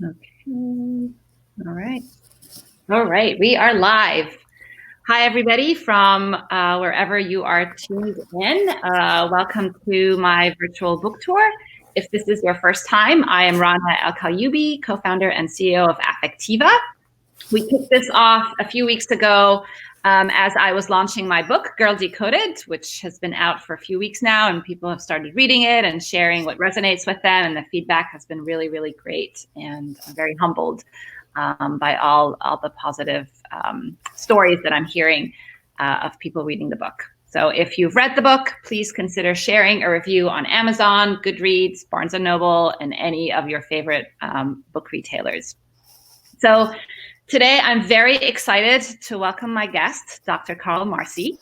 Okay. All right. All right. We are live. Hi, everybody from wherever you are tuned in. Welcome to my virtual book tour. If this is your first time, I am Rana el Kaliouby, co-founder and CEO of Affectiva. We kicked this off a few weeks ago as I was launching my book, Girl Decoded, which has been out for a few weeks now, and people have started reading it and sharing what resonates with them, and the feedback has been really, really great, and I'm very humbled by all the positive stories that I'm hearing of people reading the book. So if you've read the book, please consider sharing a review on Amazon, Goodreads, Barnes & Noble, and any of your favorite book retailers. So today, I'm very excited to welcome my guest, Dr. Carl Marcy.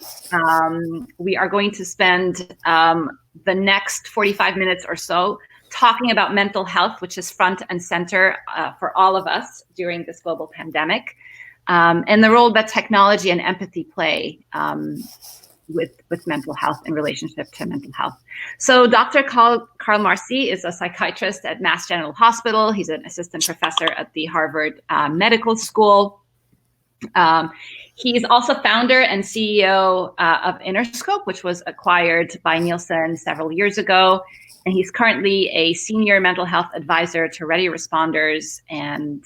We are going to spend the next 45 minutes or so talking about mental health, which is front and center for all of us during this global pandemic, and the role that technology and empathy play with mental health in relationship to mental health. So Dr. Carl Marcy is a psychiatrist at Mass General Hospital. He's an assistant professor at the Harvard Medical School. He's also founder and CEO of Interscope, which was acquired by Nielsen several years ago. And he's currently a senior mental health advisor to Ready Responders, and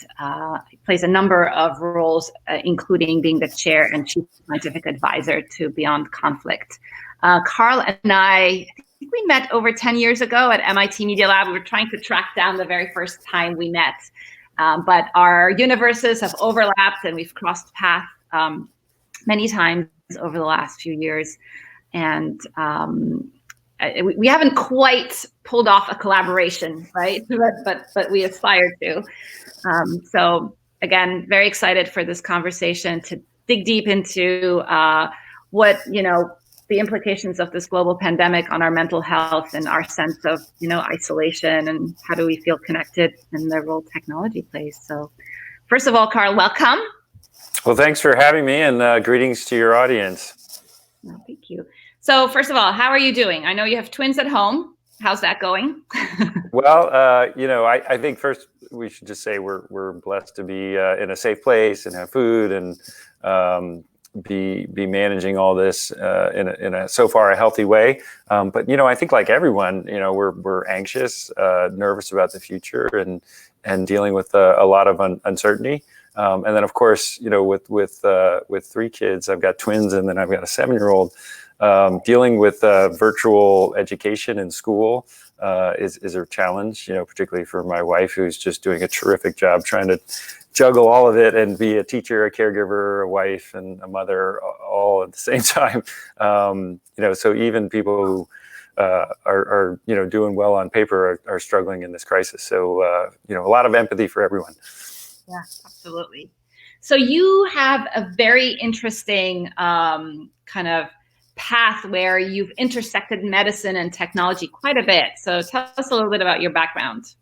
plays a number of roles, including being the chair and chief scientific advisor to Beyond Conflict. Carl and I think we met over 10 years ago at MIT Media Lab. We were trying to track down the very first time we met, but our universes have overlapped and we've crossed paths many times over the last few years. And we haven't quite pulled off a collaboration, right? But we aspire to. So again, very excited for this conversation to dig deep into what, the implications of this global pandemic on our mental health and our sense of, isolation, and how do we feel connected, and the role technology plays. So first of all, Carl, welcome. Well, thanks for having me, and greetings to your audience. Well, thank you. So first of all, how are you doing? I know you have twins at home. How's that going? Well, I think first we should just say we're blessed to be in a safe place and have food and be managing all this in a so far a healthy way. But I think like everyone, we're anxious, nervous about the future, and dealing with a lot of uncertainty. And then of course, with three kids, I've got twins, and then I've got a 7-year-old. Dealing with virtual education in school is a challenge, particularly for my wife, who's just doing a terrific job trying to juggle all of it and be a teacher, a caregiver, a wife, and a mother all at the same time. So even people who are doing well on paper are struggling in this crisis. So a lot of empathy for everyone. Yeah, absolutely. So you have a very interesting kind of path where you've intersected medicine and technology quite a bit. So tell us a little bit about your background.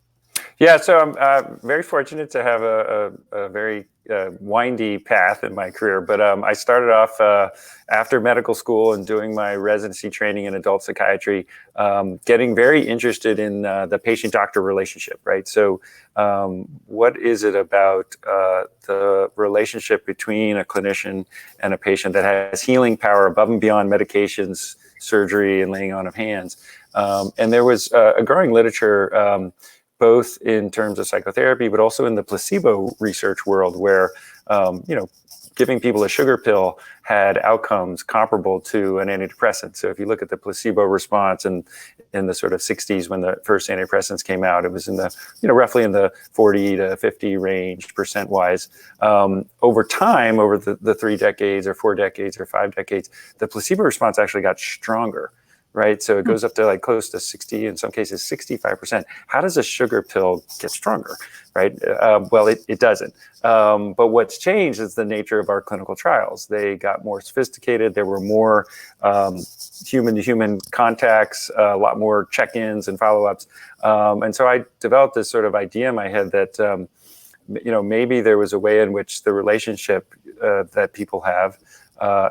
Yeah, so I'm very fortunate to have a very windy path in my career. But I started off after medical school and doing my residency training in adult psychiatry, getting very interested in the patient-doctor relationship, right? So what is it about the relationship between a clinician and a patient that has healing power above and beyond medications, surgery, and laying on of hands? And there was a growing literature both in terms of psychotherapy, but also in the placebo research world, where, giving people a sugar pill had outcomes comparable to an antidepressant. So if you look at the placebo response in the sort of 60s, when the first antidepressants came out, it was in the, roughly in the 40 to 50 range percent wise. Over time, over the 3 decades or 4 decades or 5 decades, the placebo response actually got stronger. Right, so it goes up to like close to 60, in some cases 65%. How does a sugar pill get stronger? Right, well, it doesn't. But what's changed is the nature of our clinical trials. They got more sophisticated. There were more human-to-human contacts, a lot more check-ins and follow-ups. And so I developed this sort of idea in my head that maybe there was a way in which the relationship that people have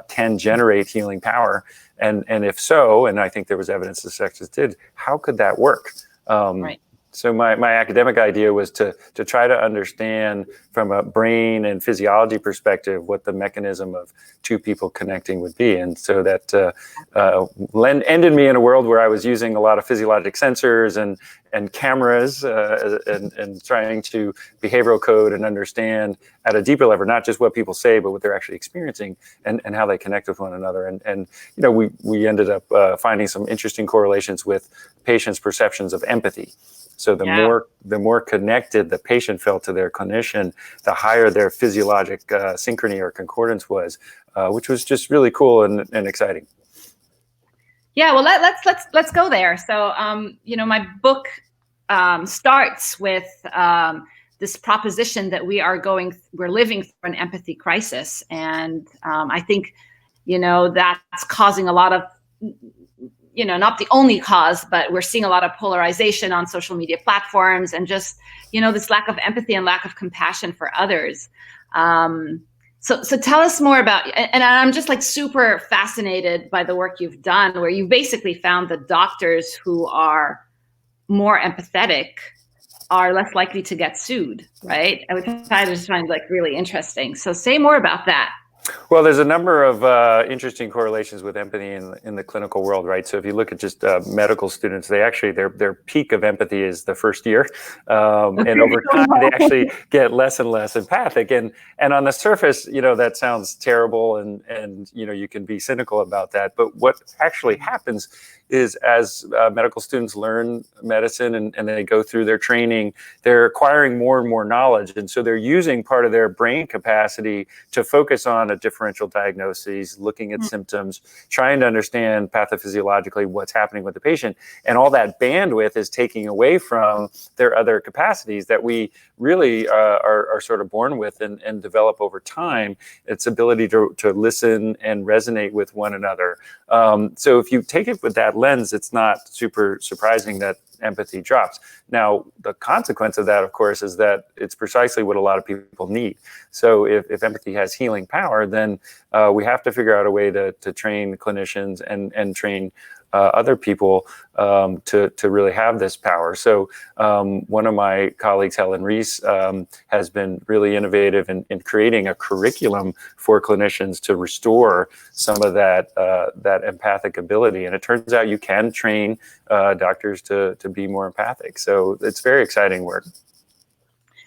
can generate healing power. And if so, and I think there was evidence the sexes did, how could that work? Right. So my academic idea was to try to understand from a brain and physiology perspective what the mechanism of two people connecting would be. And so that ended me in a world where I was using a lot of physiologic sensors and cameras and trying to behavioral code and understand at a deeper level, not just what people say, but what they're actually experiencing and how they connect with one another. And we ended up finding some interesting correlations with patients' perceptions of empathy. So the more connected the patient felt to their clinician, the higher their physiologic synchrony or concordance was, which was just really cool and exciting. Yeah, well, let's go there. So, my book starts with this proposition that we're living through an empathy crisis, and I think, that's causing a lot of, not the only cause, but we're seeing a lot of polarization on social media platforms and just, this lack of empathy and lack of compassion for others. So tell us more about, and I'm just like super fascinated by the work you've done, where you basically found that doctors who are more empathetic are less likely to get sued, right? Which I just find like really interesting. So say more about that. Well, there's a number of interesting correlations with empathy in the clinical world, right? So if you look at just medical students, they actually their peak of empathy is the first year, and over time they actually get less and less empathic. And on the surface, that sounds terrible, and you can be cynical about that. But what actually happens is as medical students learn medicine and they go through their training, they're acquiring more and more knowledge. And so they're using part of their brain capacity to focus on a differential diagnosis, looking at symptoms, trying to understand pathophysiologically what's happening with the patient. And all that bandwidth is taking away from their other capacities that we really are sort of born with and develop over time. Its ability to listen and resonate with one another. So if you take it with that lens, it's not super surprising that empathy drops. Now, the consequence of that, of course, is that it's precisely what a lot of people need. So if empathy has healing power, then we have to figure out a way to train clinicians and train other people to really have this power. So one of my colleagues, Helen Reese, has been really innovative in creating a curriculum for clinicians to restore some of that empathic ability. And it turns out you can train doctors to be more empathic. So it's very exciting work.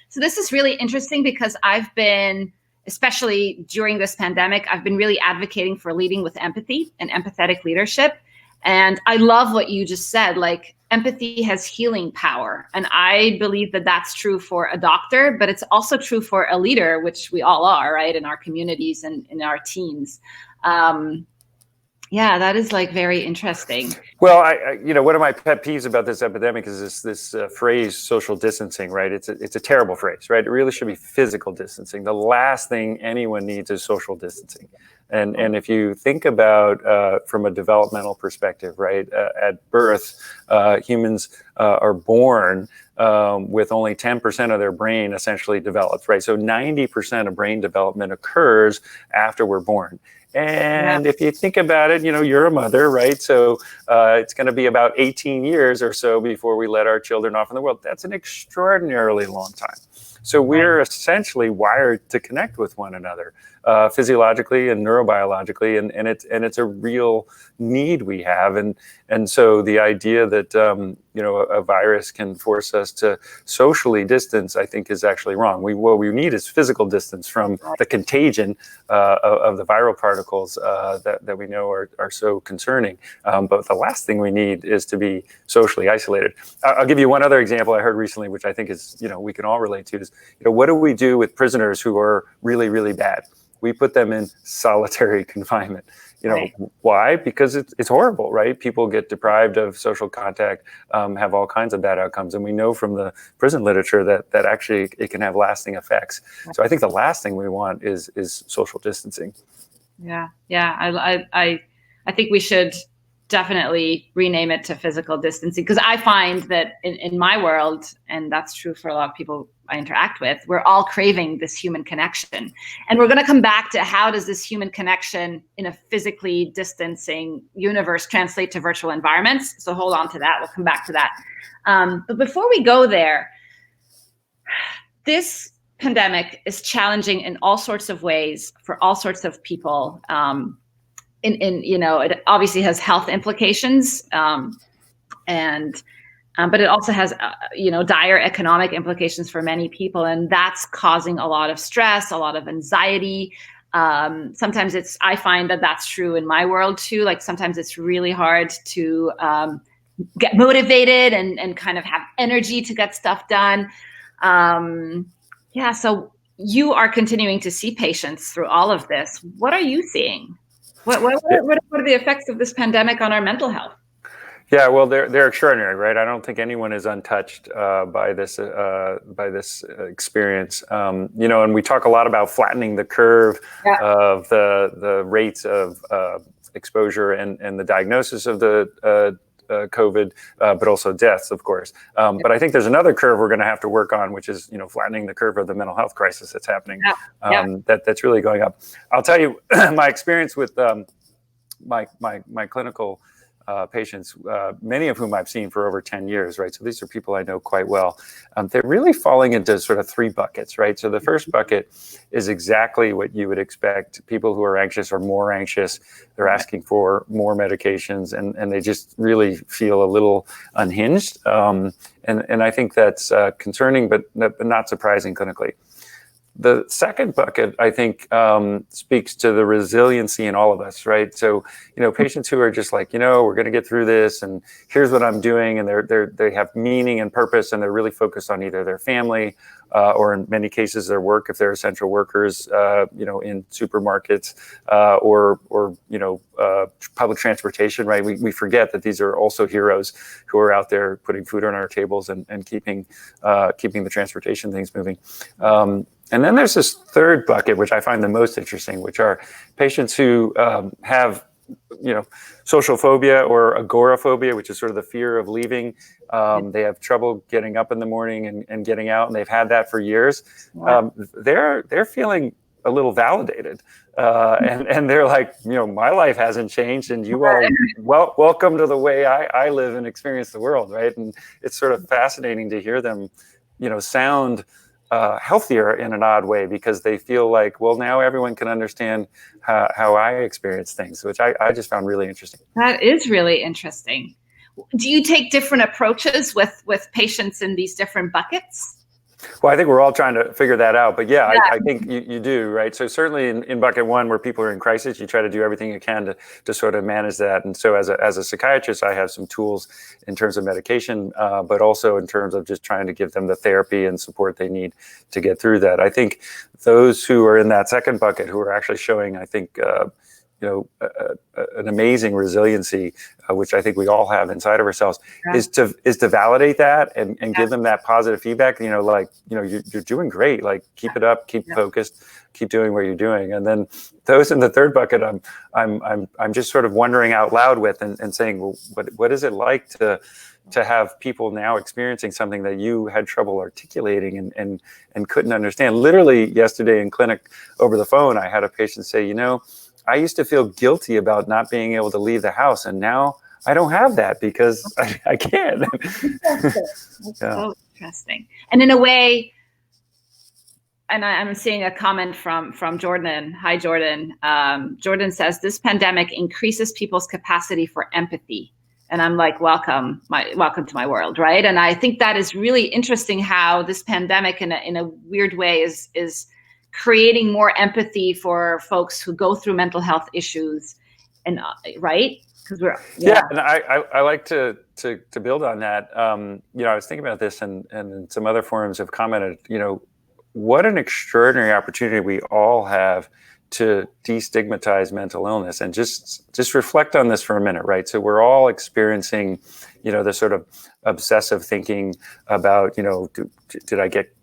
So this is really interesting because I've been, especially during this pandemic, I've been really advocating for leading with empathy and empathetic leadership. And I love what you just said, like empathy has healing power. And I believe that that's true for a doctor, but it's also true for a leader, which we all are, right, in our communities and in our teams. Yeah, that is like very interesting. Well, one of my pet peeves about this epidemic is this phrase, social distancing, right? It's a terrible phrase, right? It really should be physical distancing. The last thing anyone needs is social distancing. And if you think about from a developmental perspective, right, at birth, humans are born with only 10% of their brain essentially developed, right? So 90% of brain development occurs after we're born. And if you think about it, you're a mother, right? So it's going to be about 18 years or so before we let our children off in the world. That's an extraordinarily long time. So we're essentially wired to connect with one another physiologically and neurobiologically, and it's a real need we have. And so the idea that a virus can force us to socially distance, I think, is actually wrong. What we need is physical distance from the contagion of the viral particles that we know are so concerning. But the last thing we need is to be socially isolated. I'll give you one other example I heard recently, which I think is we can all relate to. Is what do we do with prisoners who are really, really bad? We put them in solitary confinement. Right. Why? Because it's horrible, right? People get deprived of social contact, have all kinds of bad outcomes. And we know from the prison literature that actually it can have lasting effects. So I think the last thing we want is social distancing. Yeah. I think we should definitely rename it to physical distancing, because I find that in my world, and that's true for a lot of people I interact with, we're all craving this human connection. And we're going to come back to how does this human connection in a physically distancing universe translate to virtual environments. So hold on to that. We'll come back to that. But before we go there, this pandemic is challenging in all sorts of ways for all sorts of people. It obviously has health implications, but it also has, dire economic implications for many people, and that's causing a lot of stress, a lot of anxiety. Sometimes I find that that's true in my world too. Like sometimes it's really hard to get motivated and kind of have energy to get stuff done. So you are continuing to see patients through all of this. What are you seeing? What are the effects of this pandemic on our mental health? Yeah, well, they're extraordinary, right? I don't think anyone is untouched by this experience. And we talk a lot about flattening the curve of the rates of exposure and the diagnosis of the COVID, but also deaths, of course. But I think there's another curve we're going to have to work on, which is, flattening the curve of the mental health crisis that's happening. That's really going up. I'll tell you my experience with my clinical patients, many of whom I've seen for over 10 years, right? So these are people I know quite well. They're really falling into sort of three buckets, right? So the first bucket is exactly what you would expect. People who are anxious or more anxious, they're asking for more medications and they just really feel a little unhinged. And I think that's concerning, but not surprising clinically. The second bucket, I think, speaks to the resiliency in all of us, right? So, patients who are just like, we're going to get through this, and here's what I'm doing, and they have meaning and purpose, and they're really focused on either their family or, in many cases, their work if they're essential workers, in supermarkets or public transportation, right? We forget that these are also heroes who are out there putting food on our tables and keeping the transportation things moving. And then there's this third bucket, which I find the most interesting, which are patients who have, social phobia or agoraphobia, which is sort of the fear of leaving. They have trouble getting up in the morning and getting out, and they've had that for years. They're feeling a little validated, and they're like, my life hasn't changed, and you all welcome to the way I live and experience the world, right? And it's sort of fascinating to hear them, sound healthier in an odd way, because they feel like, well, now everyone can understand how I experience things, which I just found really interesting. That is really interesting. Do you take different approaches with patients in these different buckets? Well, I think we're all trying to figure that out, but I think you do, right? So certainly in bucket one, where people are in crisis, you try to do everything you can to sort of manage that. And so as a psychiatrist, I have some tools in terms of medication, but also in terms of just trying to give them the therapy and support they need to get through that. I think those who are in that second bucket, who are actually showing, I think, an amazing resiliency, which I think we all have inside of ourselves, is to validate that and give them that positive feedback. You're doing great. Like, keep it up, keep focused, keep doing what you're doing. And then those in the third bucket, I'm just sort of wondering out loud with and saying, well, what is it like to have people now experiencing something that you had trouble articulating and couldn't understand? Literally yesterday in clinic over the phone, I had a patient say, I used to feel guilty about not being able to leave the house, and now I don't have that because I can't. That's so interesting. And in a way, and I'm seeing a comment from Jordan. Hi, Jordan. Jordan says, this pandemic increases people's capacity for empathy. And I'm like, welcome to my world, right? And I think that is really interesting, how this pandemic in a weird way is creating more empathy for folks who go through mental health issues, and right? Because and I like to build on that. I was thinking about this, and some other forums have commented, what an extraordinary opportunity we all have to destigmatize mental illness, and just reflect on this for a minute, right? So we're all experiencing, the sort of obsessive thinking about, did I get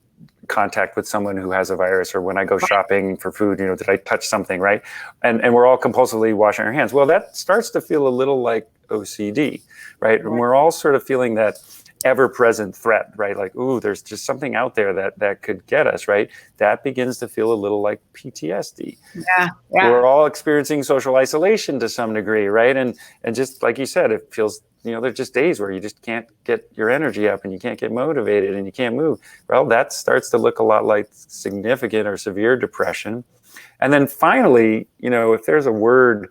contact with someone who has a virus, or when I go shopping for food, did I touch something, right? And we're all compulsively washing our hands. Well, that starts to feel a little like OCD, right? And we're all sort of feeling that ever-present threat, right? Like, ooh, there's just something out there that could get us, right? That begins to feel a little like PTSD. Yeah. We're all experiencing social isolation to some degree, right? And just like you said, it feels, there's just days where you just can't get your energy up and you can't get motivated and you can't move. Well, that starts to look a lot like significant or severe depression. And then finally, if there's a word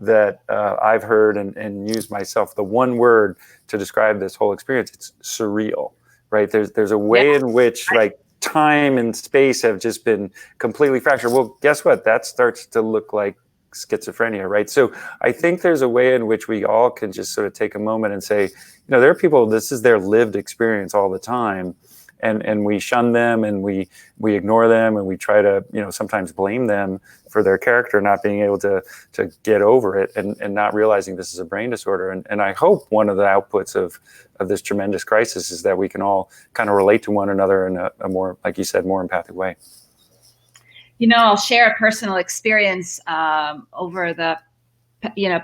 that I've heard and used myself, the one word to describe this whole experience, it's surreal, right? There's a way in which like time and space have just been completely fractured. Well, guess what? That starts to look like schizophrenia, right? So I think there's a way in which we all can just sort of take a moment and say, there are people, this is their lived experience all the time. And we shun them and we ignore them and we try to, sometimes blame them for their character not being able to get over it and not realizing this is a brain disorder. And I hope one of the outputs of this tremendous crisis is that we can all kind of relate to one another in a more, like you said, more empathic way. I'll share a personal experience over the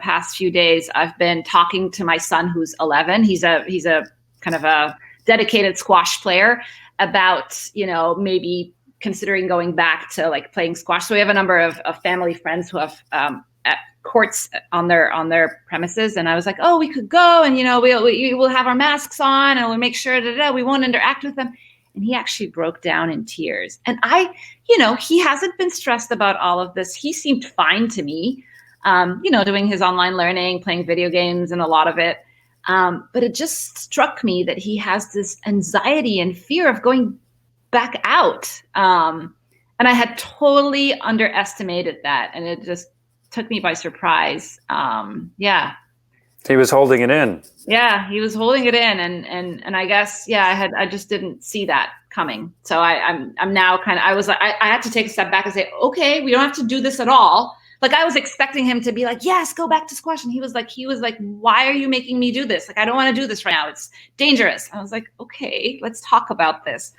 past few days. I've been talking to my son who's 11. He's a kind of a dedicated squash player about, maybe considering going back to like playing squash. So we have a number of family friends who have at courts on their premises. And I was like, oh, we could go and, we'll have our masks on and we'll make sure that we won't interact with them. And he actually broke down in tears. And he hasn't been stressed about all of this. He seemed fine to me, doing his online learning, playing video games and a lot of it. But it just struck me that he has this anxiety and fear of going back out. And I had totally underestimated that. And it just took me by surprise. He was holding it in. Yeah, he was holding it in. And I guess, I just didn't see that coming. So I'm now I had to take a step back and say, okay, we don't have to do this at all. Like I was expecting him to be like, yes, go back to squash. And he was like, why are you making me do this? Like, I don't want to do this right now. It's dangerous. I was like, okay, let's talk about this.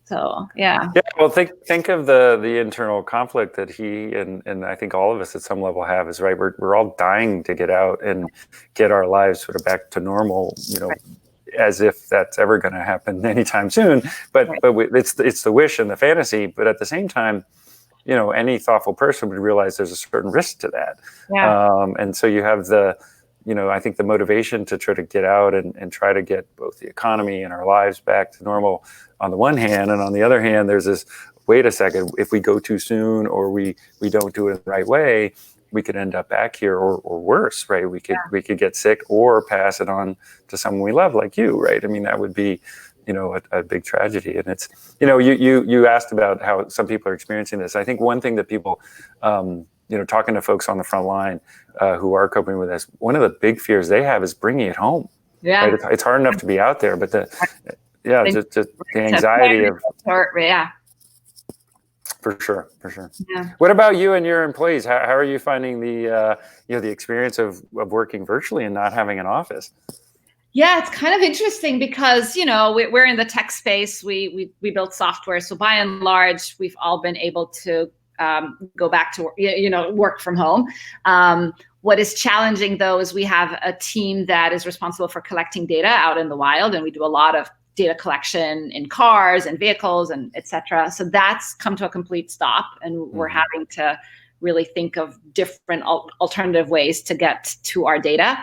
So, yeah. Yeah. Well, think of the internal conflict that he and I think all of us at some level have is, right. We're all dying to get out and get our lives sort of back to normal, right. As if that's ever going to happen anytime soon. But it's the wish and the fantasy. But at the same time, any thoughtful person would realize there's a certain risk to that. Yeah. And so you have I think the motivation to try to get out and try to get both the economy and our lives back to normal on the one hand. And on the other hand, there's this, wait a second, if we go too soon or we don't do it the right way, we could end up back here or worse, right? We could get sick or pass it on to someone we love, like you, right? I mean, that would be a big tragedy. And it's, you asked about how some people are experiencing this. I think one thing that people, talking to folks on the front line who are coping with this, one of the big fears they have is bringing it home. Yeah. Right? It's hard enough to be out there, but just the anxiety of. Yeah. For sure. Yeah. What about you and your employees? How are you finding the experience of working virtually and not having an office? Yeah, it's kind of interesting because, we're in the tech space. We build software. So by and large, we've all been able to go back to, work from home. What is challenging, though, is we have a team that is responsible for collecting data out in the wild. And we do a lot of data collection in cars and vehicles and et cetera. So that's come to a complete stop. And we're having to really think of different alternative ways to get to our data.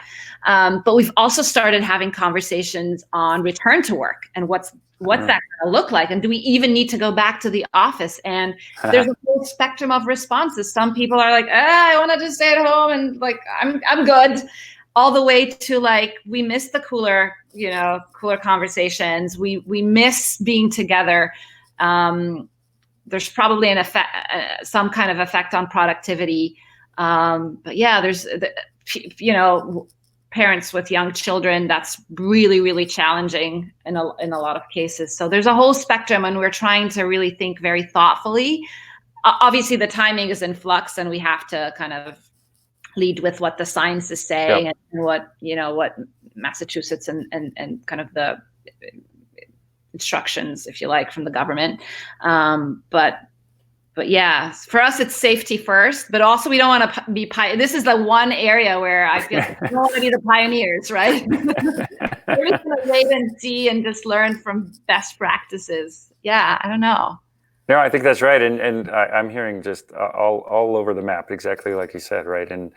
But we've also started having conversations on return to work and what's that going to look like? And do we even need to go back to the office? And there's a whole spectrum of responses. Some people are like, I want to just stay at home and like, I'm good. All the way to like, we miss the cooler conversations. We miss being together. There's probably an effect, some kind of effect on productivity. But yeah, there's, parents with young children, that's really, really challenging in a lot of cases. So there's a whole spectrum and we're trying to really think very thoughtfully. Obviously the timing is in flux and we have to kind of lead with what the science is saying. Yep. And what Massachusetts and kind of the instructions, if you like, from the government. But yeah, for us, it's safety first, but also we don't want to be, this is the one area where I feel like we don't want to be the pioneers, right? We're just going to wait and see and just learn from best practices. Yeah, I don't know. No, I think that's right, and I'm hearing just all over the map, exactly like you said, right? And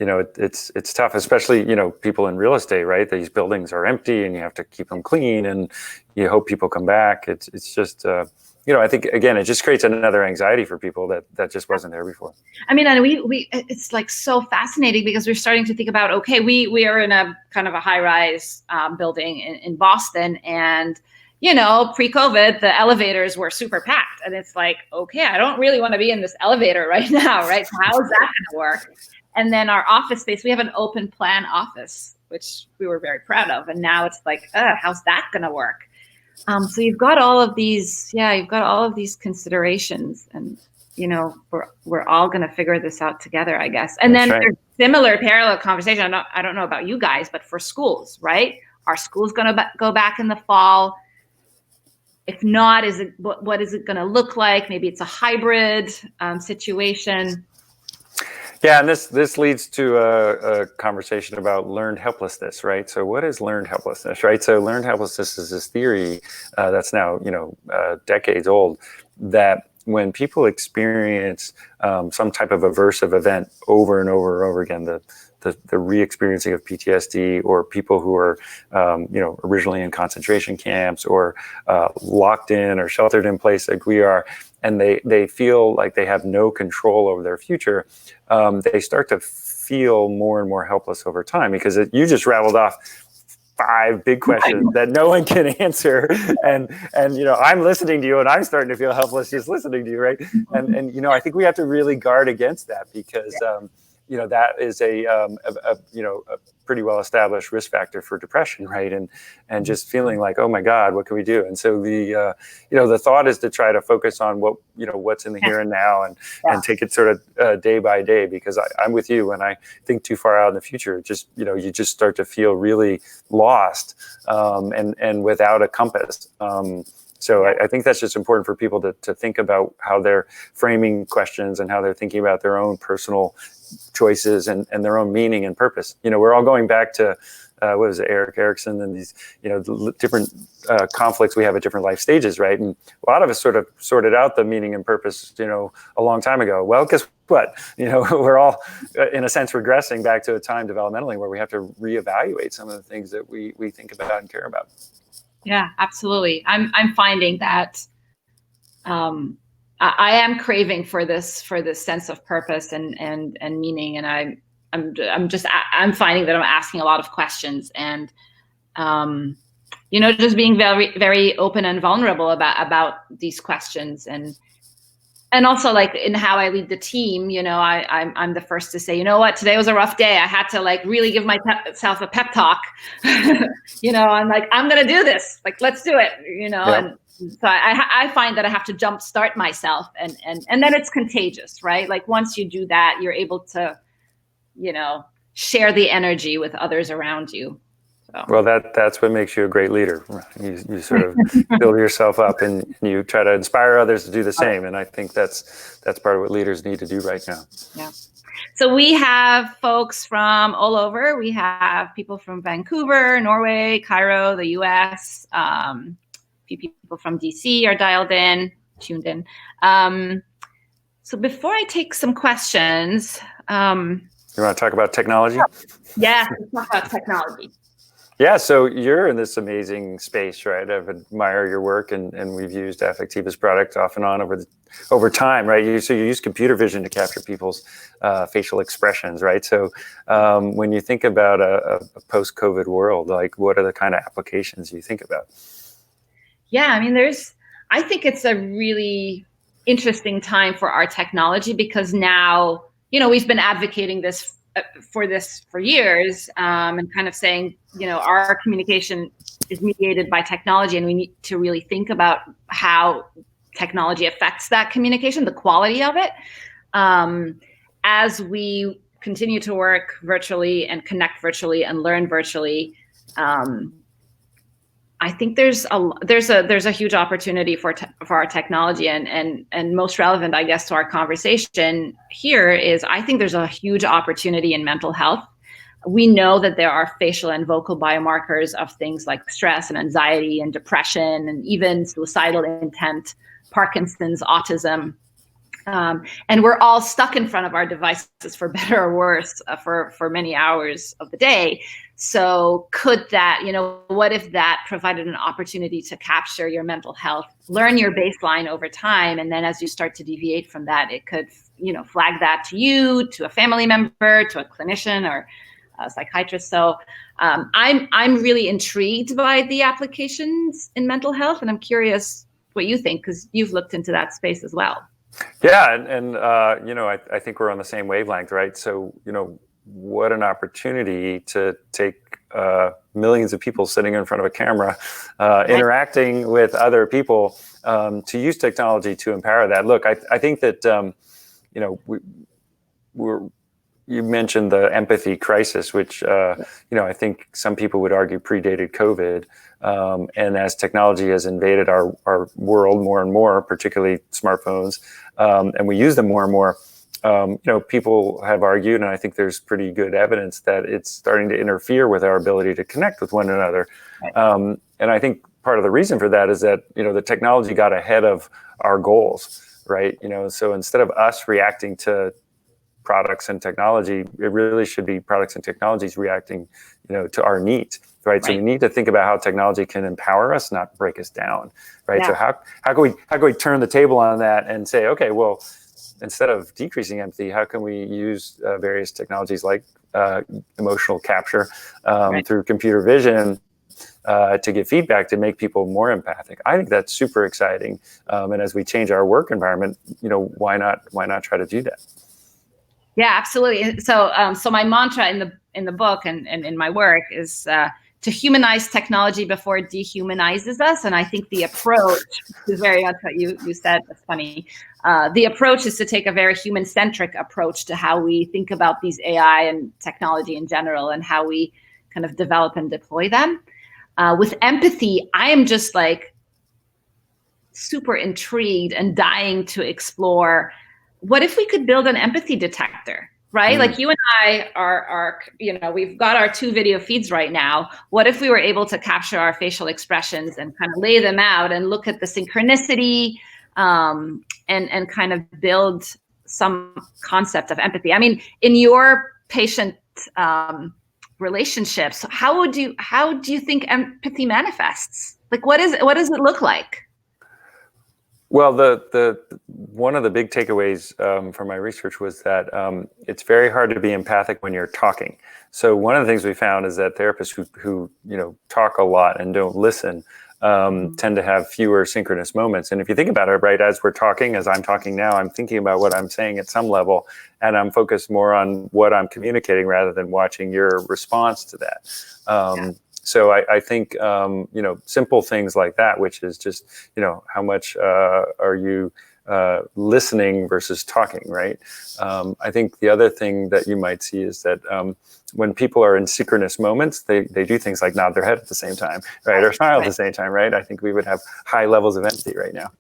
you know, it's tough, especially, you know, people in real estate, right? These buildings are empty, and you have to keep them clean, and you hope people come back. It's just you know, I think again, it just creates another anxiety for people that just wasn't there before. I mean, and we it's like so fascinating because we're starting to think about, okay, we are in a kind of a high-rise building in Boston, and you know, pre-COVID, the elevators were super packed, and it's like, okay, I don't really want to be in this elevator right now, right? So how is that going to work? And then our office space, we have an open plan office, which we were very proud of, and now it's like, how's that going to work? So you've got all of these, you've got all of these considerations, and you know, we're all going to figure this out together, I guess. And That's then right. there's similar parallel conversation. I don't know about you guys, but for schools, right? Are schools going to go back in the fall? If not, what is it going to look like? Maybe it's a hybrid situation. Yeah, and this leads to a conversation about learned helplessness, right? So what is learned helplessness, right? So learned helplessness is this theory that's now, you know, decades old, that when people experience some type of aversive event over and over and over again, the re-experiencing of PTSD, or people who are, you know, originally in concentration camps, or locked in or sheltered in place like we are, and they feel like they have no control over their future, they start to feel more and more helpless over time, because you just rattled off 5 big questions that no one can answer, and you know, I'm listening to you and I'm starting to feel helpless just listening to you, right? And you know, I think we have to really guard against that, because you know, that is a you know, a pretty well established risk factor for depression, right? And just feeling like, oh my God, what can we do? And so you know, the thought is to try to focus on what, you know, what's in the here and now, and take it sort of day by day, because I'm with you. When I think too far out in the future, just, you know, you just start to feel really lost, and without a compass. So I think that's just important for people to think about how they're framing questions, and how they're thinking about their own personal choices and their own meaning and purpose. You know, we're all going back to what was it, Erik Erikson, and these, you know, the different conflicts we have at different life stages, right? And a lot of us sort of sorted out the meaning and purpose, you know, a long time ago. Well, guess what? You know, we're all in a sense regressing back to a time developmentally where we have to reevaluate some of the things that we think about and care about. Yeah, absolutely. I'm finding that I am craving for this sense of purpose and meaning, and I'm finding that I'm asking a lot of questions, and you know, just being very, very open and vulnerable about these questions, and also, like, in how I lead the team, you know, I'm the first to say, you know what, today was a rough day. I had to, like, really give myself a pep talk. You know, I'm like, I'm gonna do this. Like, let's do it. You know, and so I find that I have to jumpstart myself, and then it's contagious, right? Like, once you do that, you're able to, you know, share the energy with others around you. So. Well, that's what makes you a great leader. You sort of build yourself up, and you try to inspire others to do the same. And I think that's part of what leaders need to do right now. Yeah. So we have folks from all over. We have people from Vancouver, Norway, Cairo, the US. A few people from DC are tuned in. So before I take some questions, you want to talk about technology? Yeah, let's talk about technology. Yeah, so you're in this amazing space, right? I've admired your work, and we've used Affectiva's product off and on over time, right? So you use computer vision to capture people's facial expressions, right? So when you think about a post-COVID world, like, what are the kind of applications you think about? Yeah, I mean, I think it's a really interesting time for our technology, because now, you know, we've been advocating for years, and kind of saying, you know, our communication is mediated by technology, and we need to really think about how technology affects that communication, the quality of it. As we continue to work virtually and connect virtually and learn virtually, I think there's a huge opportunity for our technology, and most relevant, I guess, to our conversation here is I think there's a huge opportunity in mental health. We know that there are facial and vocal biomarkers of things like stress and anxiety and depression and even suicidal intent, Parkinson's, autism. And we're all stuck in front of our devices, for better or worse, for many hours of the day. So could that, what if that provided an opportunity to capture your mental health, learn your baseline over time, and then as you start to deviate from that, it could, flag that to you, to a family member, to a clinician or a psychiatrist. So I'm really intrigued by the applications in mental health, and I'm curious what you think, because you've looked into that space as well. Yeah, and I think we're on the same wavelength, right? So, what an opportunity to take millions of people sitting in front of a camera, interacting with other people, to use technology to empower that. Look, I think that, you mentioned the empathy crisis, which, I think some people would argue predated COVID. And as technology has invaded our world more and more, particularly smartphones, and we use them more and more, people have argued, and I think there's pretty good evidence that it's starting to interfere with our ability to connect with one another. And I think part of the reason for that is that, the technology got ahead of our goals, right? So instead of us reacting to products and technology, it really should be products and technologies reacting, to our needs, right? So we need to think about how technology can empower us, not break us down, right? Yeah. So how can we turn the table on that and say, okay, well, instead of decreasing empathy, how can we use various technologies like emotional capture through computer vision to give feedback to make people more empathic? I think that's super exciting, and as we change our work environment, why not try to do that? Yeah, absolutely. So, so my mantra in the book and in my work is to humanize technology before it dehumanizes us. And I think the approach is very much what you said. That's funny. The approach is to take a very human-centric approach to how we think about these AI and technology in general, and how we kind of develop and deploy them. With empathy, I am just like super intrigued and dying to explore. What if we could build an empathy detector, right? Like you and I are, we've got our 2 video feeds right now. What if we were able to capture our facial expressions and kind of lay them out and look at the synchronicity, and kind of build some concept of empathy? I mean, in your patient relationships, how do you think empathy manifests? Like, what does it look like? Well, the one of the big takeaways from my research was that it's very hard to be empathic when you're talking. So one of the things we found is that therapists who talk a lot and don't listen tend to have fewer synchronous moments. And if you think about it, right, as I'm talking now, I'm thinking about what I'm saying at some level, and I'm focused more on what I'm communicating rather than watching your response to that. So I think, simple things like that, which is just, how much are you listening versus talking, right? I think the other thing that you might see is that when people are in synchronous moments, they do things like nod their head at the same time, right? Or smile at the same time, right? I think we would have high levels of empathy right now,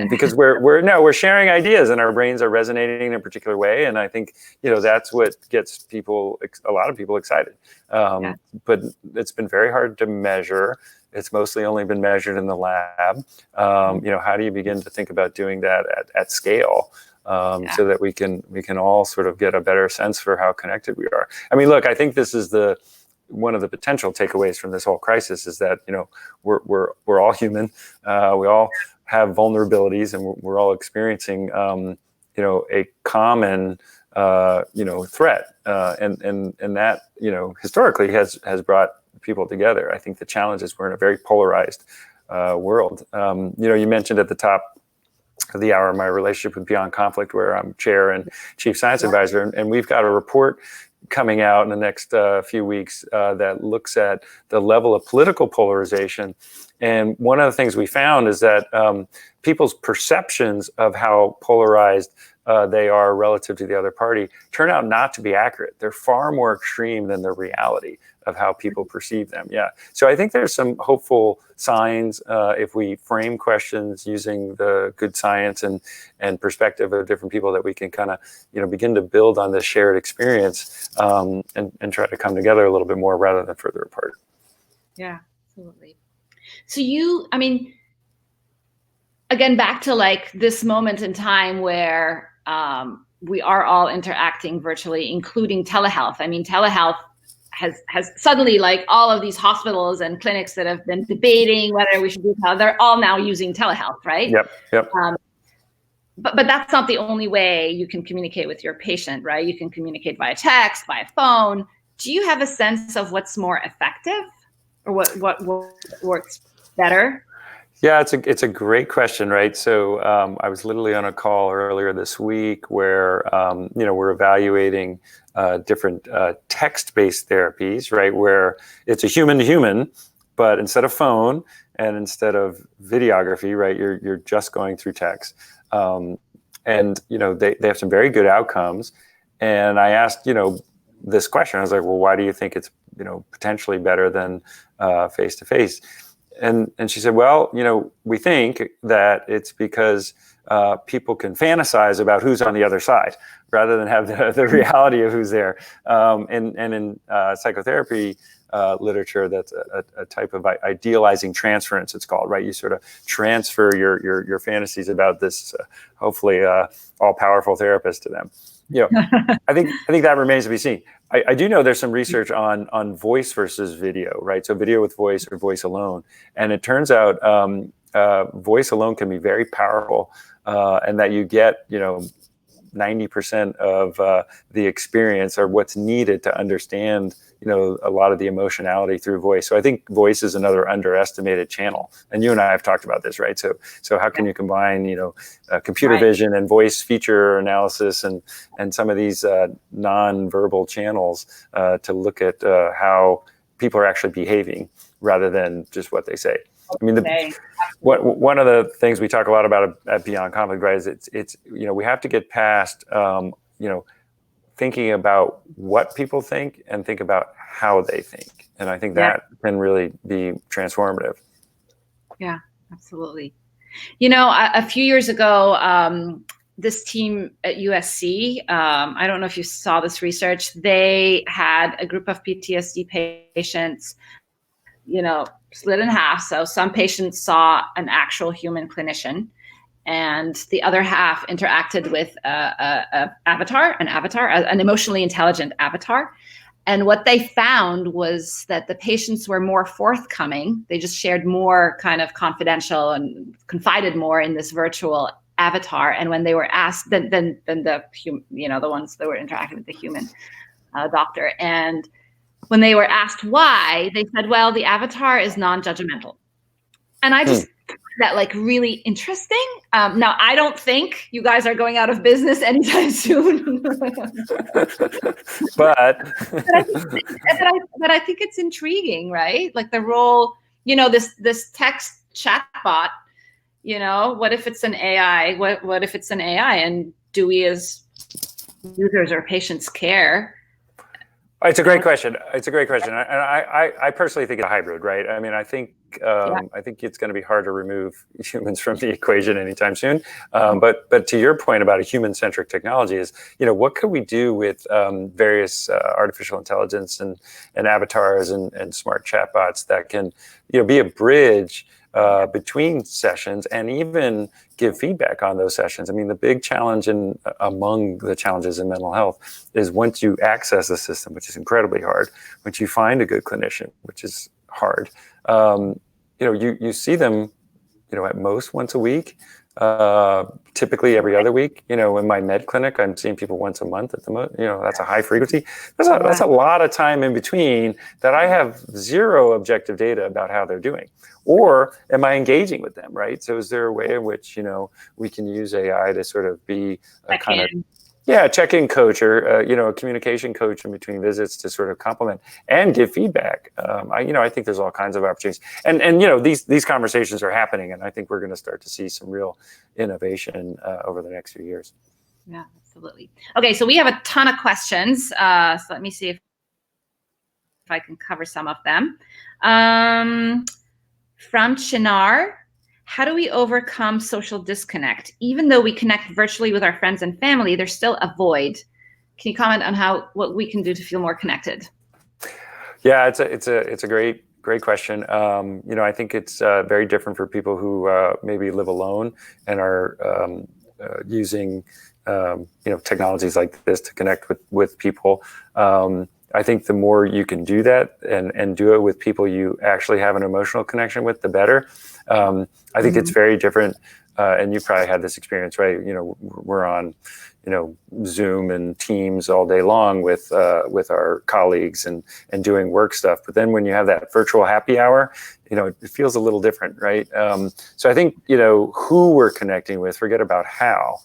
because we're sharing ideas and our brains are resonating in a particular way. And I think, that's what gets a lot of people excited. But it's been very hard to measure. It's mostly only been measured in the lab. How do you begin to think about doing that at scale? So that we can all sort of get a better sense for how connected we are. I mean, look, I think this is one of the potential takeaways from this whole crisis is that we're all human. We all have vulnerabilities, and we're all experiencing a common threat, and that historically has brought people together. I think the challenge is we're in a very polarized world. You mentioned at the top of the hour my relationship with Beyond Conflict, where I'm chair and chief science advisor, and we've got a report coming out in the next few weeks that looks at the level of political polarization. And one of the things we found is that people's perceptions of how polarized they are relative to the other party turn out not to be accurate. They're far more extreme than the reality. of how people perceive them. Yeah. So I think there's some hopeful signs if we frame questions using the good science and perspective of different people, that we can kind of, begin to build on this shared experience and try to come together a little bit more rather than further apart. Yeah, absolutely. So again, back to like this moment in time where we are all interacting virtually, including telehealth. I mean, telehealth has suddenly, like, all of these hospitals and clinics that have been debating whether we should do telehealth, they're all now using telehealth, right? Yep. But that's not the only way you can communicate with your patient, right? You can communicate via text, via phone. Do you have a sense of what's more effective, or what works better? Yeah, it's a great question, right? So I was literally on a call earlier this week where we're evaluating different text-based therapies, right? Where it's a human to human, but instead of phone and instead of videography, right? You're just going through text, and they have some very good outcomes. And I asked this question. I was like, well, why do you think it's potentially better than face to face? And she said, well, we think that it's because people can fantasize about who's on the other side rather than have the reality of who's there. And in psychotherapy literature, that's a type of idealizing transference, it's called, right? You sort of transfer your fantasies about this, hopefully all-powerful therapist to them. I think that remains to be seen. I do know there's some research on voice versus video, right? So video with voice or voice alone. And it turns out voice alone can be very powerful, and that you get, 90% of the experience or what's needed to understand, a lot of the emotionality through voice. So I think voice is another underestimated channel. And you and I have talked about this, right? So how can you combine, computer vision and voice feature analysis and some of these non-verbal channels to look at how people are actually behaving rather than just what they say. I mean, one of the things we talk a lot about at Beyond Conflict, right, is it's we have to get past thinking about what people think and think about how they think, and I think that can really be transformative. Yeah, absolutely. A few years ago, this team at USC, I don't know if you saw this research, they had a group of PTSD patients, split in half. So some patients saw an actual human clinician, and the other half interacted with an emotionally intelligent avatar. And what they found was that the patients were more forthcoming. They just shared more kind of confidential and confided more in this virtual avatar. And when they were asked, than the ones that were interacting with the human doctor. And when they were asked why, they said, well, the avatar is non-judgmental. And I just find that like really interesting. Now, I don't think you guys are going out of business anytime soon. but I think it's intriguing, right? Like the role, this text chatbot, what if it's an AI? What if it's an AI? And do we as users or patients care? It's a great question. I personally think it's a hybrid, right? I mean, I think it's going to be hard to remove humans from the equation anytime soon. But to your point about a human-centric technology is, what could we do with various artificial intelligence and avatars and smart chatbots that can, be a bridge between sessions and even give feedback on those sessions. I mean, the big challenge among the challenges in mental health is once you access the system, which is incredibly hard, once you find a good clinician, which is hard, you see them, at most once a week, typically every other week. In my med clinic, I'm seeing people once a month at the most. That's a high frequency. That's a lot of time in between that I have zero objective data about how they're doing. Or am I engaging with them, right? So is there a way in which, we can use AI to sort of be a kind of check-in coach or, a communication coach in between visits to sort of complement and give feedback. I think there's all kinds of opportunities. And these conversations are happening, and I think we're going to start to see some real innovation over the next few years. Yeah, absolutely. Okay, so we have a ton of questions. So let me see if I can cover some of them. From Chinar, how do we overcome social disconnect? Even though we connect virtually with our friends and family, there's still a void. Can you comment on what we can do to feel more connected? Yeah, it's a great question. I think it's very different for people who maybe live alone and are using technologies like this to connect with people. I think the more you can do that and do it with people you actually have an emotional connection with, the better. I think it's very different. And you probably had this experience, right? We're on, Zoom and Teams all day long with our colleagues and doing work stuff. But then when you have that virtual happy hour, it feels a little different, right? So I think, who we're connecting with, forget about how,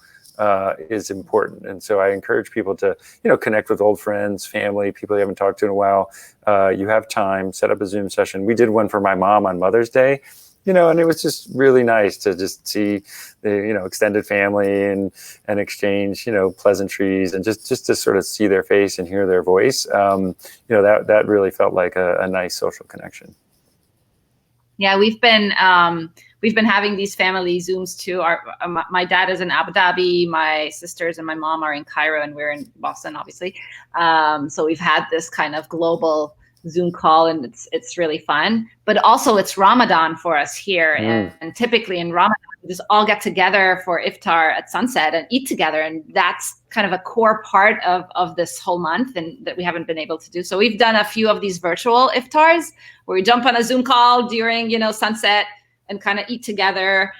is important. And so I encourage people to, connect with old friends, family, people you haven't talked to in a while. You have time, set up a Zoom session. We did one for my mom on Mother's Day. And it was just really nice to just see the, extended family and exchange, pleasantries and just to sort of see their face and hear their voice. That really felt like a nice social connection. Yeah, we've been having these family Zooms too. My dad is in Abu Dhabi, my sisters and my mom are in Cairo, and we're in Boston, obviously. So we've had this kind of global Zoom call, and it's really fun. But also it's Ramadan for us here, and typically in Ramadan we just all get together for iftar at sunset and eat together, and that's kind of a core part of this whole month, and that we haven't been able to do. So we've done a few of these virtual iftars where we jump on a Zoom call during sunset and kind of eat together.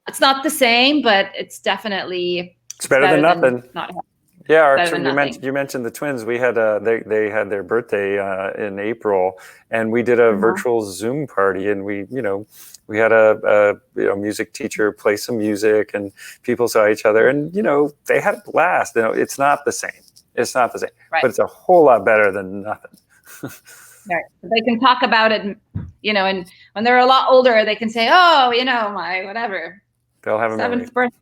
It's not the same, but it's definitely better than nothing. Yeah, you mentioned the twins. We had they had their birthday in April, and we did a virtual Zoom party, and we had a music teacher play some music, and people saw each other, and they had a blast. It's not the same. It's not the same, right. But it's a whole lot better than nothing. Right. They can talk about it, and when they're a lot older, they can say, "Oh, my whatever." They'll have a 7th birthday.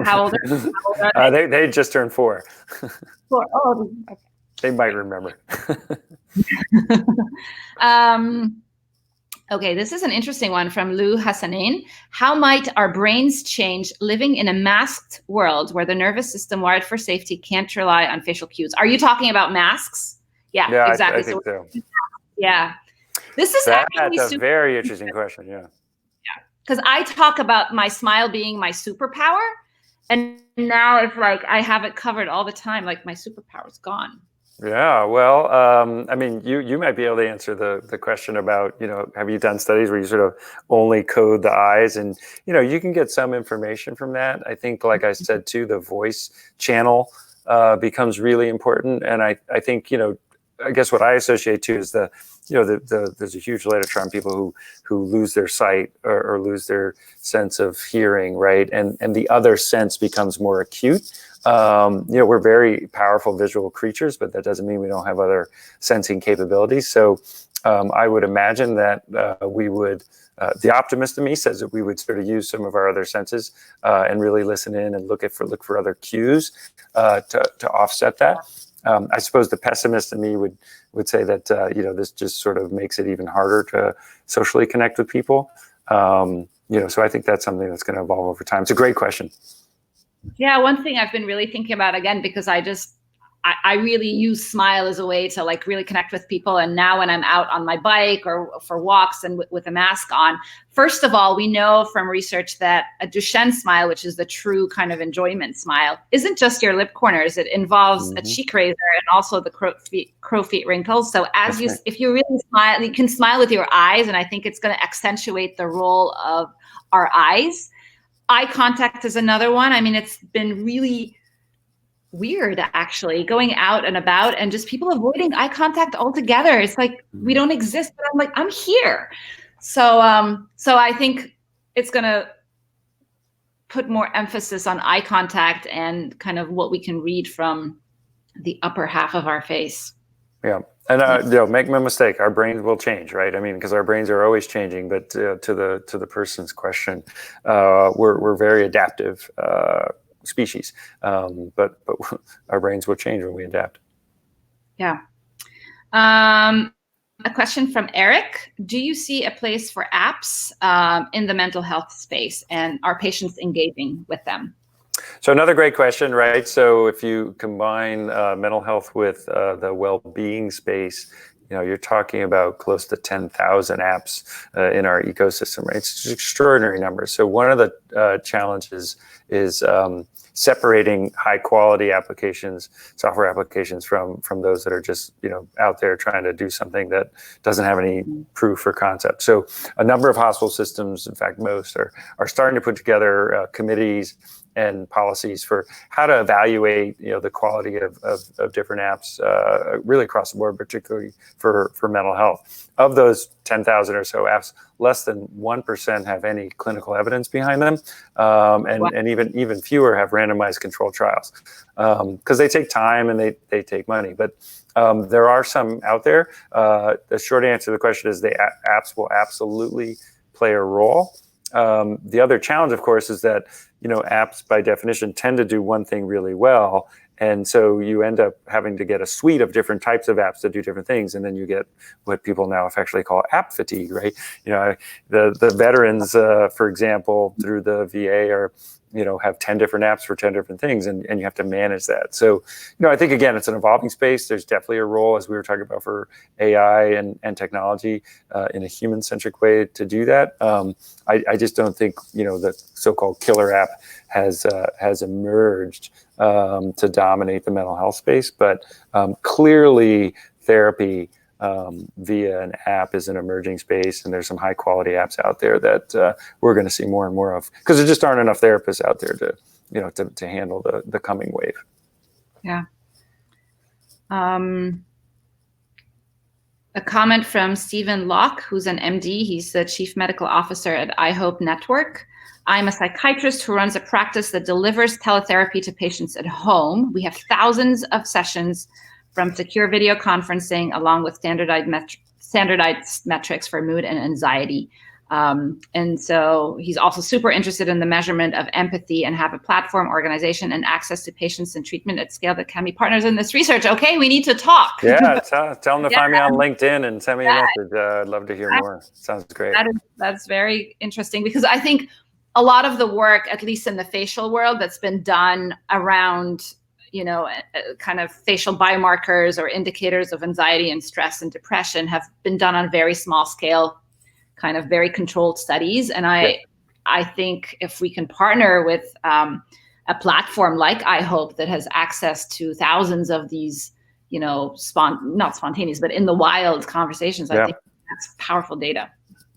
How old are they? They just turned 4. 4. Oh, okay. They might remember. Okay, this is an interesting one from Lou Hassanain. How might our brains change living in a masked world where the nervous system wired for safety can't rely on facial cues? Are you talking about masks? Yeah, exactly. I think so. Yeah. This is that's a very interesting question. Yeah. Because I talk about my smile being my superpower, and now it's like I have it covered all the time. Like my superpower's gone. Yeah, well, I mean, you might be able to answer the question about, have you done studies where you sort of only code the eyes, and you can get some information from that. I think, like I said too, the voice channel becomes really important, and I think I guess what I associate to is there's a huge literature on people who lose their sight or lose their sense of hearing, right? And the other sense becomes more acute. We're very powerful visual creatures, but that doesn't mean we don't have other sensing capabilities. So I would imagine that we would, the optimist in me says that we would sort of use some of our other senses and really listen in and look for other cues to offset that. I suppose the pessimist in me would say that this just sort of makes it even harder to socially connect with people. So I think that's something that's going to evolve over time. It's a great question. Yeah, one thing I've been really thinking about, again, because I really use smile as a way to like really connect with people. And now when I'm out on my bike or for walks and with a mask on, first of all, we know from research that a Duchenne smile, which is the true kind of enjoyment smile, isn't just your lip corners. It involves a cheek raiser and also the crow feet wrinkles. So if you really smile, you can smile with your eyes. And I think it's going to accentuate the role of our eyes. Eye contact is another one. I mean, it's been really weird, actually, going out and about and just people avoiding eye contact altogether. It's like we don't exist, but I'm like, I'm here. So I think it's going to put more emphasis on eye contact and kind of what we can read from the upper half of our face. Yeah. And make no mistake, our brains will change, right? I mean, because our brains are always changing. But to the person's question, we're very adaptive species, but our brains will change when we adapt. Yeah. A question from Eric. Do you see a place for apps in the mental health space, and are patients engaging with them? So another great question, right? So if you combine mental health with the well-being space, you're talking about close to 10,000 apps in our ecosystem, right? It's an extraordinary number. So one of the challenges is separating high-quality applications, software applications, from those that are just out there trying to do something that doesn't have any proof or concept. So a number of hospital systems, in fact, most are starting to put together committees and policies for how to evaluate the quality of different apps really across the board, particularly for mental health. Of those 10,000 or so apps, less than 1% have any clinical evidence behind them, and even fewer have randomized controlled trials, because they take time and they take money. But there are some out there. The short answer to the question is the apps will absolutely play a role. The other challenge, of course, is that apps by definition tend to do one thing really well, and so you end up having to get a suite of different types of apps to do different things, and then you get what people now affectionately call app fatigue, right? The veterans, for example, through the VA are have 10 different apps for 10 different things, and you have to manage that. So, I think, again, it's an evolving space. There's definitely a role, as we were talking about, for AI and technology in a human-centric way to do that. I just don't think, the so-called killer app has emerged to dominate the mental health space, but clearly therapy via an app is an emerging space, and there's some high quality apps out there that we're going to see more and more of, because there just aren't enough therapists out there to handle the coming wave. Yeah. A comment from Stephen Locke, who's an MD. He's the Chief Medical Officer at iHope Network. I'm a psychiatrist who runs a practice that delivers teletherapy to patients at home. We have thousands of sessions from secure video conferencing, along with standardized metrics for mood and anxiety. And so he's also super interested in the measurement of empathy, and have a platform, organization, and access to patients and treatment at scale that can be partners in this research. Okay, we need to talk. Yeah, tell them to find me on LinkedIn and send me a message. I'd love to hear more. Sounds great. That's very interesting, because I think a lot of the work, at least in the facial world, that's been done around kind of facial biomarkers or indicators of anxiety and stress and depression have been done on very small scale, kind of very controlled studies. And I think if we can partner with a platform like iHope that has access to thousands of these, not spontaneous, but in the wild conversations, I think that's powerful data.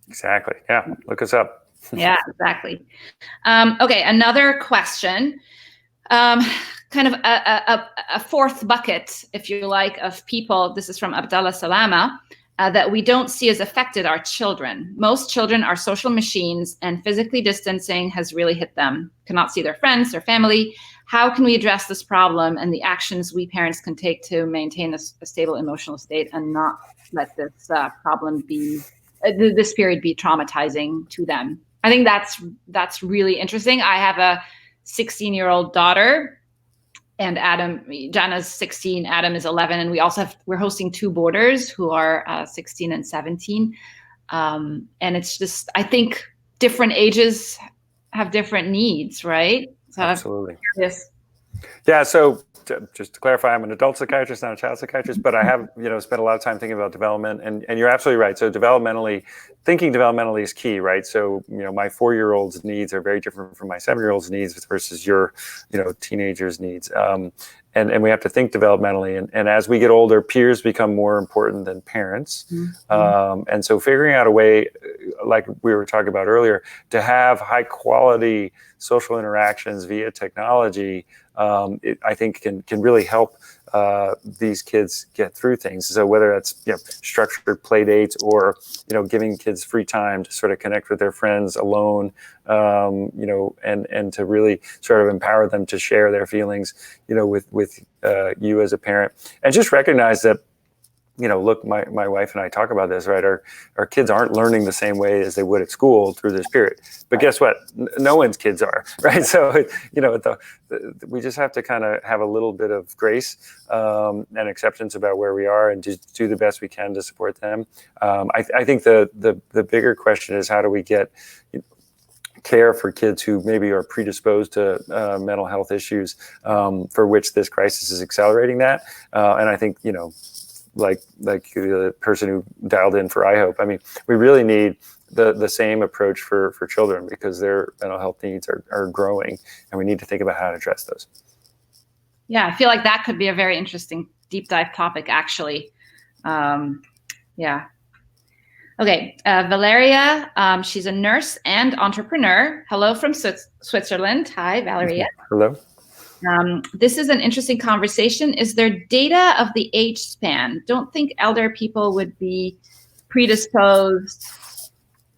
Exactly. Yeah. Look us up. Yeah, exactly. Okay. Another question. Kind of a fourth bucket, if you like, of people, this is from Abdallah Salama, that we don't see as affected are children. Most children are social machines, and physically distancing has really hit them. Cannot see their friends, their family. How can we address this problem, and the actions we parents can take to maintain a stable emotional state and not let this problem be, this period be traumatizing to them? I think that's really interesting. I have a 16-year-old daughter, and Jana's 16, Adam is 11, and we're hosting two boarders who are 16 and 17. And it's just, I think different ages have different needs, right? So absolutely. Yeah. So just to clarify, I'm an adult psychiatrist, not a child psychiatrist, but I have, spent a lot of time thinking about development, and you're absolutely right. So thinking developmentally is key, right? So, my 4-year-old's needs are very different from my 7-year-old's needs versus your, teenager's needs. And we have to think developmentally. And as we get older, peers become more important than parents. Mm-hmm. And so figuring out a way, like we were talking about earlier, to have high quality social interactions via technology, I think can really help these kids get through things. So whether that's structured play dates, or giving kids free time to sort of connect with their friends alone, and to really sort of empower them to share their feelings, with you as a parent, and just recognize that look, my wife and I talk about this, right? Our kids aren't learning the same way as they would at school through this period. But guess what? No one's kids are, right? So, we just have to kind of have a little bit of grace and acceptance about where we are, and just do the best we can to support them. I think the bigger question is, how do we get care for kids who maybe are predisposed to mental health issues, for which this crisis is accelerating that. And I think, like the person who dialed in for iHope, I mean, we really need the same approach for children, because their mental health needs are growing, and we need to think about how to address those. Yeah, I feel like that could be a very interesting deep dive topic, actually. Yeah. Okay, Valeria, she's a nurse and entrepreneur. Hello from Switzerland. Hi, Valeria. Hello. This is an interesting conversation. Is there data of the age span? Don't think elder people would be predisposed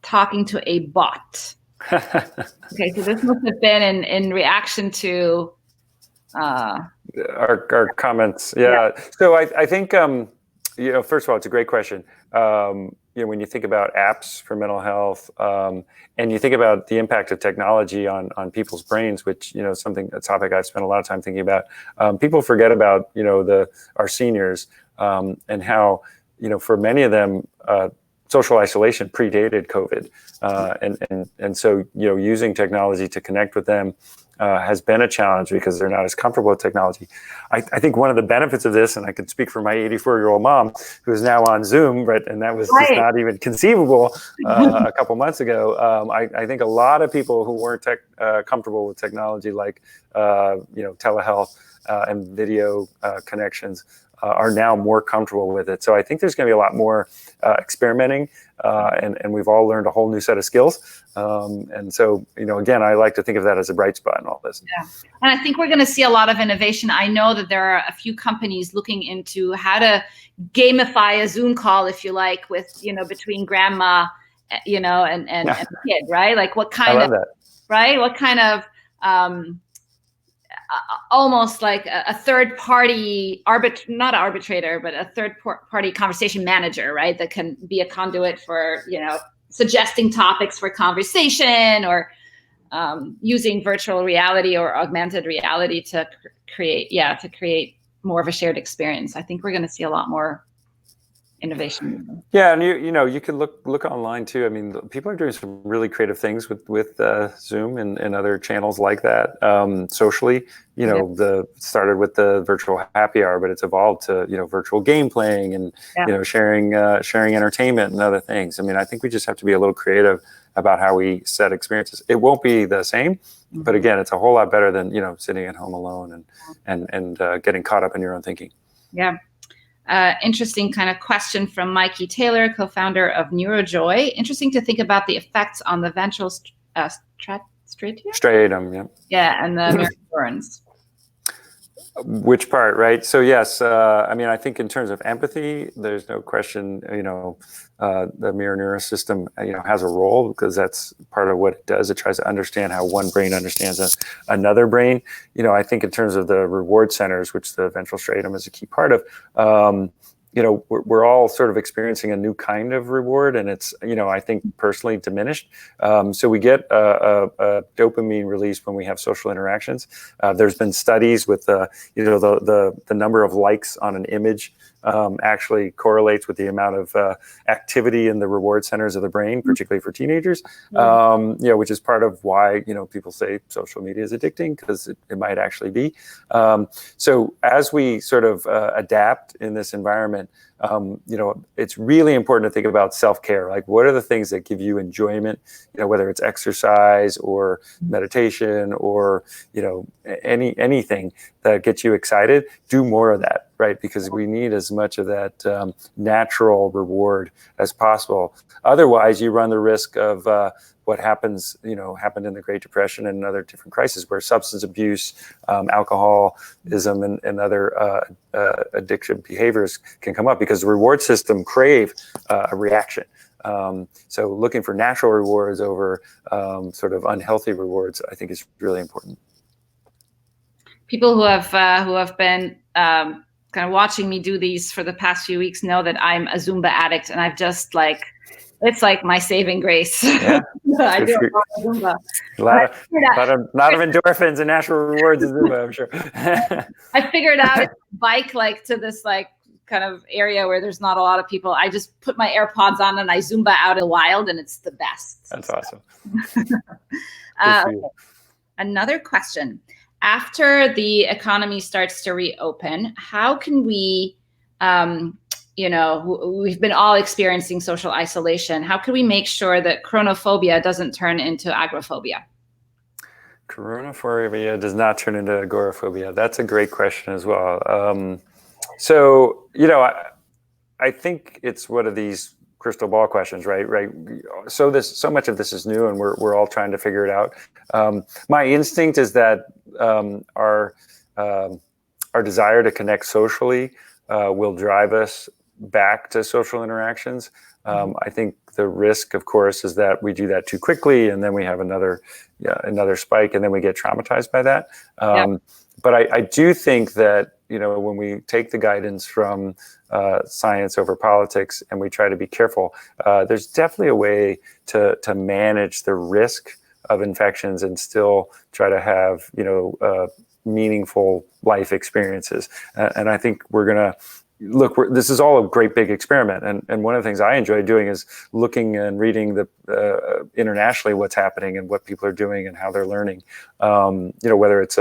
talking to a bot. Okay, so this must have been in reaction to our comments. Yeah. So I think, first of all, it's a great question. When you think about apps for mental health, and you think about the impact of technology on people's brains, which, a topic I've spent a lot of time thinking about, people forget about, our seniors, and how, for many of them, social isolation predated COVID. And so, using technology to connect with them has been a challenge, because they're not as comfortable with technology. I think one of the benefits of this, and I can speak for my 84-year-old mom, who is now on Zoom, right, and that was just not even conceivable a couple months ago. I think a lot of people who weren't comfortable with technology, like telehealth and video connections, are now more comfortable with it. So I think there's going to be a lot more experimenting, and we've all learned a whole new set of skills. And so, again, I like to think of that as a bright spot in all this. Yeah, and I think we're going to see a lot of innovation. I know that there are a few companies looking into how to gamify a Zoom call, if you like, with, between grandma, and the kid, right? Like what kind of, right? What kind of, almost like a third party not arbitrator, but a third party conversation manager, right? That can be a conduit for, suggesting topics for conversation, or using virtual reality or augmented reality to create more of a shared experience. I think we're going to see a lot more innovation. Yeah, and you can look online too. I mean, people are doing some really creative things with Zoom and other channels like that. Socially, started with the virtual happy hour, but it's evolved to virtual game playing and sharing entertainment and other things. I mean, I think we just have to be a little creative about how we set experiences. It won't be the same, but again, it's a whole lot better than sitting at home alone and getting caught up in your own thinking. Yeah. Interesting kind of question from Mikey Taylor, co-founder of NeuroJoy. Interesting to think about the effects on the ventral striatum, yeah, and the neurons. Which part, right? So yes, I mean, I think in terms of empathy, there's no question, the mirror neural system, has a role, because that's part of what it does. It tries to understand how one brain understands another brain. I think in terms of the reward centers, which the ventral striatum is a key part of, we're all sort of experiencing a new kind of reward, and it's, I think personally diminished. So we get a dopamine release when we have social interactions. There's been studies with the number of likes on an image actually correlates with the amount of activity in the reward centers of the brain, particularly for teenagers, which is part of why, people say social media is addicting, because it might actually be. So as we sort of adapt in this environment, it's really important to think about self-care. Like, what are the things that give you enjoyment, whether it's exercise or meditation or, anything that gets you excited, do more of that, right? Because we need as much of that natural reward as possible. Otherwise, you run the risk of what happened in the Great Depression and other different crises, where substance abuse, alcoholism, and other addiction behaviors can come up, because the reward system crave a reaction. So looking for natural rewards over sort of unhealthy rewards, I think, is really important. People who have been kind of watching me do these for the past few weeks know that I'm a Zumba addict, and I've just like, it's like my saving grace. Yeah. I do a lot of Zumba. A lot of endorphins and natural rewards in Zumba, I'm sure. I figured out if I bike like to this like kind of area where there's not a lot of people, I just put my AirPods on and I Zumba out in the wild, and it's the best. That's awesome. Okay. Another question. After the economy starts to reopen, how can we, we've been all experiencing social isolation. How can we make sure that chronophobia doesn't turn into agoraphobia? Chronophobia does not turn into agoraphobia. That's a great question as well. So, I think it's one of these crystal ball questions, right? So much of this is new, and we're all trying to figure it out. My instinct is that our desire to connect socially will drive us back to social interactions. I think the risk, of course, is that we do that too quickly, and then we have another spike, and then we get traumatized by that. But I do think that when we take the guidance from science over politics and we try to be careful, there's definitely a way to manage the risk of infections and still try to have meaningful life experiences. And I think we're gonna look. This is all a great big experiment, and one of the things I enjoy doing is looking and reading the internationally what's happening and what people are doing and how they're learning. Whether it's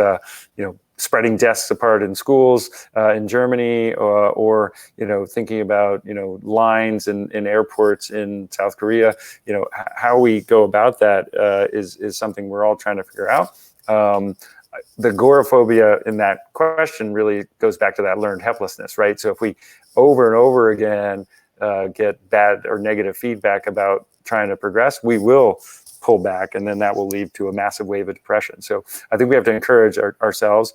spreading desks apart in schools in Germany, or thinking about lines in airports in South Korea. How we go about that is something we're all trying to figure out. The agoraphobia in that question really goes back to that learned helplessness, right? So if we over and over again get bad or negative feedback about trying to progress, we will pull back, and then that will lead to a massive wave of depression. So I think we have to encourage ourselves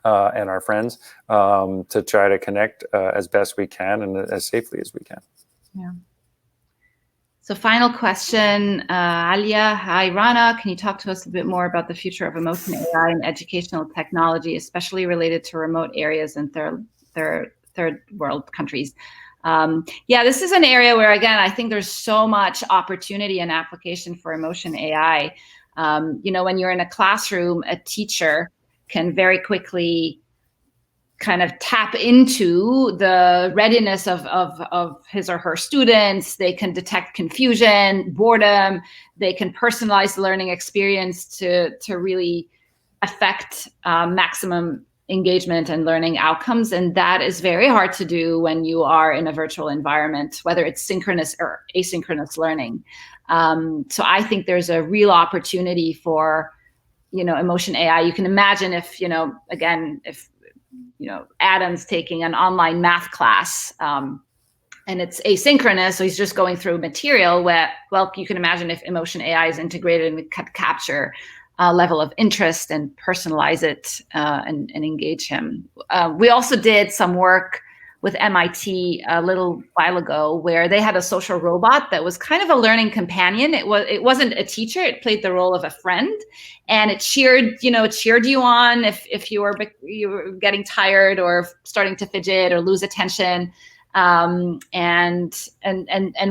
and our friends to try to connect as best we can and as safely as we can. Yeah. So final question, Alia. Hi, Rana. Can you talk to us a bit more about the future of emotion AI and educational technology, especially related to remote areas and third world countries? This is an area where, again, I think there's so much opportunity and application for emotion AI. When you're in a classroom, a teacher can very quickly kind of tap into the readiness of his or her students. They can detect confusion, boredom. They can personalize the learning experience to really affect maximum engagement and learning outcomes. And that is very hard to do when you are in a virtual environment, whether it's synchronous or asynchronous learning. So I think there's a real opportunity for emotion AI. You can imagine if, Adam's taking an online math class and it's asynchronous, so he's just going through material you can imagine if emotion AI is integrated and could capture a level of interest and personalize it and engage him. We also did some work with MIT a little while ago where they had a social robot that was kind of a learning companion. It wasn't a teacher. It played the role of a friend, and it cheered you on if you were getting tired or starting to fidget or lose attention. And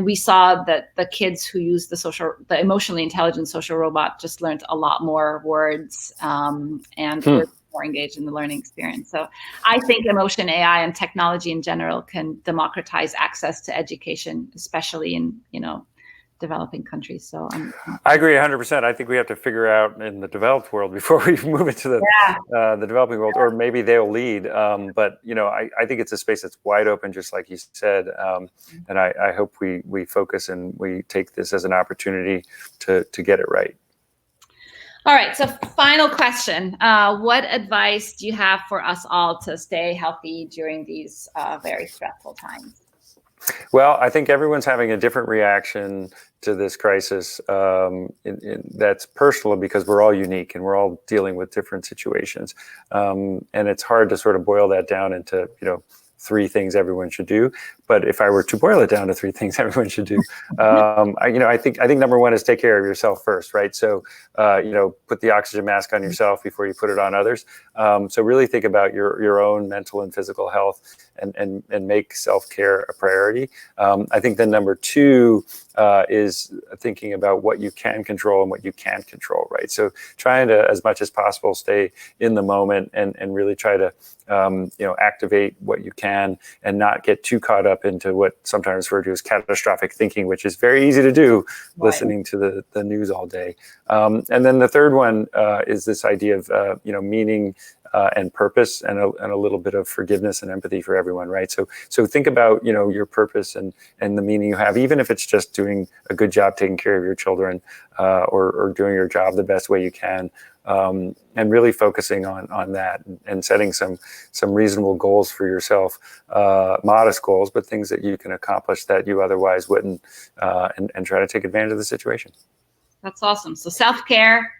we saw that the kids who used the emotionally intelligent social robot just learned a lot more words and were more engaged in the learning experience. So I think emotion AI and technology in general can democratize access to education, especially in developing countries. So I agree 100%. I think we have to figure out in the developed world before we move into the developing world, or maybe they'll lead. But I think it's a space that's wide open, just like you said. And I hope we focus and we take this as an opportunity to get it right. All right. So final question. What advice do you have for us all to stay healthy during these very stressful times? Well, I think everyone's having a different reaction to this crisis that's personal, because we're all unique and we're all dealing with different situations. And it's hard to sort of boil that down into, 3 things everyone should do. But if I were to boil it down to 3 things everyone should do, I think number 1 is take care of yourself first, right? So, put the oxygen mask on yourself before you put it on others. So really think about your own mental and physical health, and make self-care a priority. I think then number 2 is thinking about what you can control and what you can't control, right? So trying to, as much as possible, stay in the moment and really try to activate what you can, and not get too caught up into what sometimes referred to as catastrophic thinking, which is very easy to do listening to the news all day. And then the third one is this idea of meaning and purpose, and a little bit of forgiveness and empathy for everyone, right? So think about your purpose and the meaning you have, even if it's just doing a good job taking care of your children, or doing your job the best way you can. And really focusing on that, and setting some reasonable goals for yourself, modest goals, but things that you can accomplish that you otherwise wouldn't, and try to take advantage of the situation. That's awesome. So self-care.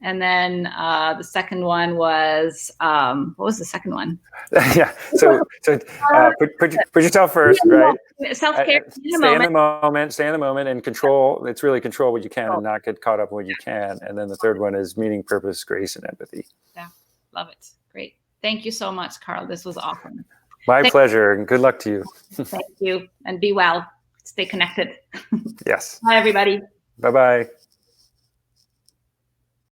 And then the second one was, what was the second one? Yeah. So put yourself first, right? Self-care. Stay in the moment, and control. It's really control what you can and not get caught up in what you can. And then the third one is meaning, purpose, grace, and empathy. Yeah. Love it. Great. Thank you so much, Carl. This was awesome. My pleasure, and good luck to you. Thank you. And be well. Stay connected. Yes. Bye, everybody. Bye-bye.